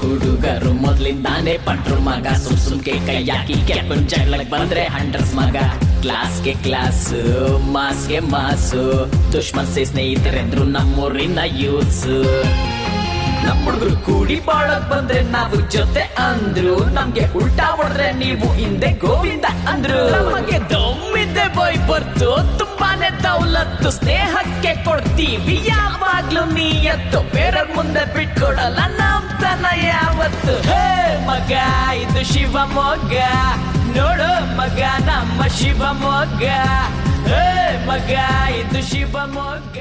ಹುಡುಗರು ಮೊದ್ಲಿಂದಾನೆ ಪಟ್ರು ಮಗ ಸುಮ್ಕೆ ಕೈಯಾಕಿ ಕೆಲ್ಕೊಂಡ್ ಜಗಳಕ್ ಬಂದ್ರೆ ಹಂಡ್ರಸ್ ಮಗ ಕ್ಲಾಸ್ಗೆ ಕ್ಲಾಸ್ ಮಾಸ್ಗೆ ಮಾಸು ದುಶ್ಮನ್ ಸೇ ಸ್ನೇಹಿತರೆಂದ್ರು ನಮ್ಮೂರಿನ ಯೂತ್ಸ್ ನಮ್ ಹುಡುಗರು ಕೂಡಿ ಬಾಳಕ್ ಬಂದ್ರೆ ನಾವು ಜೊತೆ ಅಂದ್ರು ನಮ್ಗೆ ಉಲ್ಟಾ ಹೊಡೆದ್ರೆ ನೀವು ಹಿಂದೆ ಗೋವಿಂದ ಅಂದ್ರು ನಮಗೆ ದಮ್ಮಿದ್ದೆ ಬಾಯ್ ಬರ್ತು ತುಂಬಾನೇ ದೌಲತ್ತು ಸ್ನೇಹಕ್ಕೆ ಕೊಡ್ತೀವಿ ಯಾವಾಗ್ಲೂ ನೀಯತ್ತು ಬೇರೆಯವ್ರ ಮುಂದೆ ಬಿಟ್ಕೊಡಲ್ಲ ನಮ್ ತನ ಯಾವತ್ತು ಹೇ ಮಗ ಇದು ಶಿವಮೊಗ್ಗ ನೋಡು ಮಗ ನಮ್ಮ ಶಿವಮೊಗ್ಗ ಹೇ ಮಗ ಇದು ಶಿವಮೊಗ್ಗ